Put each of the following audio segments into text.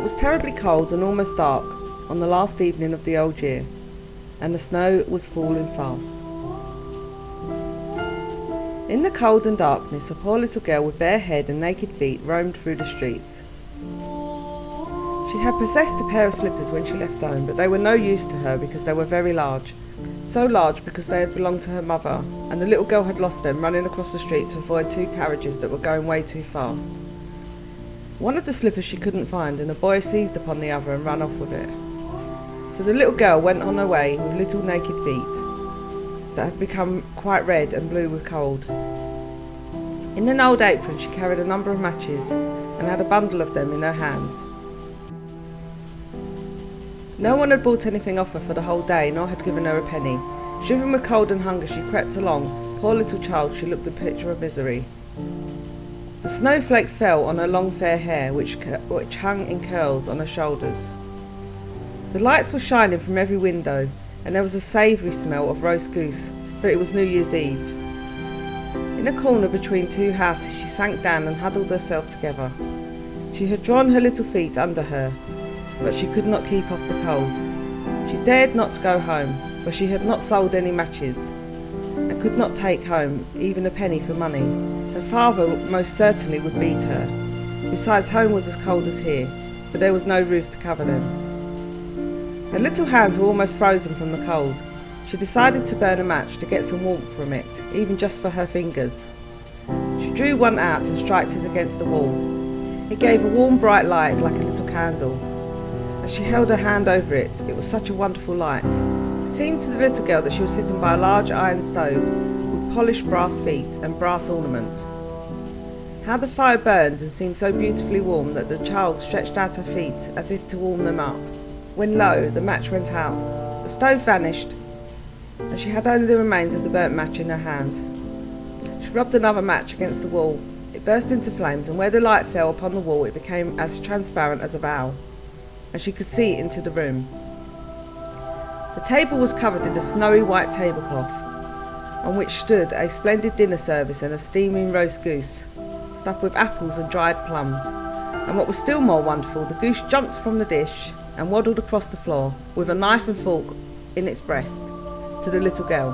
was terribly cold and almost dark on the last evening of the old year, and the snow was falling fast. In the cold and darkness, a poor little girl with bare head and naked feet roamed through the streets. She had possessed a pair of slippers when she left home, but they were no use to her because they were very large. So large because they had belonged to her mother, and the little girl had lost them running across the street to avoid two carriages that were going way too fast. One of the slippers she couldn't find, and a boy seized upon the other and ran off with it. So the little girl went on her way with little naked feet that had become quite red and blue with cold. In an old apron she carried a number of matches and had a bundle of them in her hands. No one had bought anything off her for the whole day, nor had given her a penny. Shivering with cold and hunger she crept along. Poor little child, she looked the picture of misery. The snowflakes fell on her long fair hair, which hung in curls on her shoulders. The lights were shining from every window, and there was a savoury smell of roast goose, for it was New Year's Eve. In a corner between two houses she sank down and huddled herself together. She had drawn her little feet under her, but she could not keep off the cold. She dared not go home, for she had not sold any matches, and could not take home even a penny for money. Her father most certainly would beat her. Besides, home was as cold as here, but there was no roof to cover them. Her little hands were almost frozen from the cold. She decided to burn a match to get some warmth from it, even just for her fingers. She drew one out and struck it against the wall. It gave a warm bright light like a little candle. As she held her hand over it, it was such a wonderful light. It seemed to the little girl that she was sitting by a large iron stove with polished brass feet and brass ornament. How the fire burned and seemed so beautifully warm that the child stretched out her feet as if to warm them up. When lo, the match went out. The stove vanished, and she had only the remains of the burnt match in her hand. She rubbed another match against the wall. It burst into flames, and where the light fell upon the wall it became as transparent as a bowl, and she could see into the room. The table was covered in a snowy white tablecloth, on which stood a splendid dinner service and a steaming roast goose, stuffed with apples and dried plums. And what was still more wonderful, the goose jumped from the dish and waddled across the floor, with a knife and fork in its breast, to the little girl.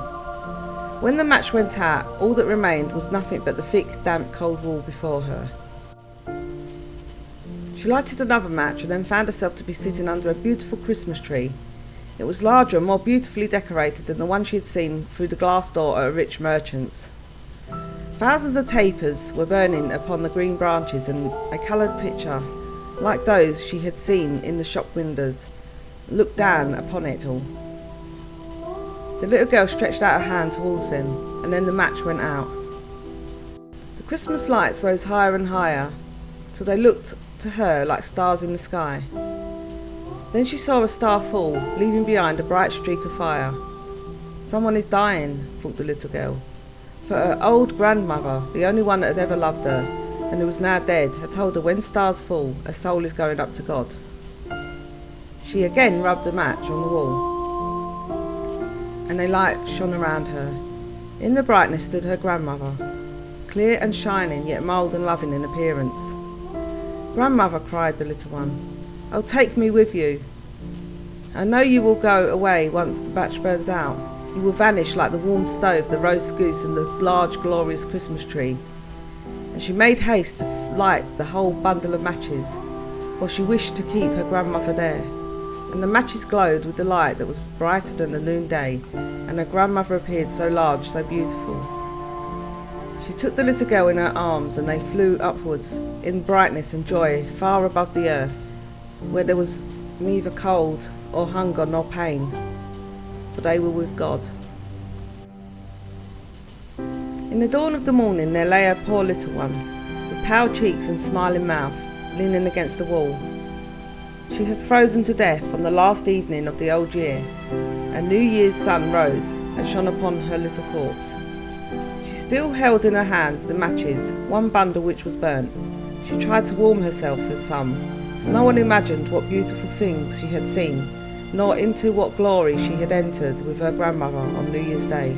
When the match went out, all that remained was nothing but the thick, damp, cold wall before her. She lighted another match and then found herself to be sitting under a beautiful Christmas tree. It was larger and more beautifully decorated than the one she had seen through the glass door at a rich merchant's. Thousands of tapers were burning upon the green branches, and a coloured picture, like those she had seen in the shop windows, looked down upon it all. The little girl stretched out her hand towards them, and then the match went out. The Christmas lights rose higher and higher, till they looked to her like stars in the sky. Then she saw a star fall, leaving behind a bright streak of fire. Someone is dying, thought the little girl, for her old grandmother, the only one that had ever loved her, and who was now dead, had told her when stars fall, a soul is going up to God. She again rubbed a match on the wall, and a light shone around her. In the brightness stood her grandmother, clear and shining, yet mild and loving in appearance. "Grandmother," cried the little one, "oh, take me with you. I know you will go away once the match burns out. You will vanish like the warm stove, the roast goose, and the large, glorious Christmas tree." And she made haste to light the whole bundle of matches, for she wished to keep her grandmother there. And the matches glowed with the light that was brighter than the noonday, and her grandmother appeared so large, so beautiful. She took the little girl in her arms, and they flew upwards in brightness and joy far above the earth, where there was neither cold or hunger nor pain, for they were with God. In the dawn of the morning there lay a poor little one, with pale cheeks and smiling mouth, leaning against the wall. She has frozen to death on the last evening of the old year, and New Year's sun rose and shone upon her little corpse. She still held in her hands the matches, one bundle which was burnt. She tried to warm herself, said some. No one imagined what beautiful things she had seen, nor into what glory she had entered with her grandmother on New Year's Day.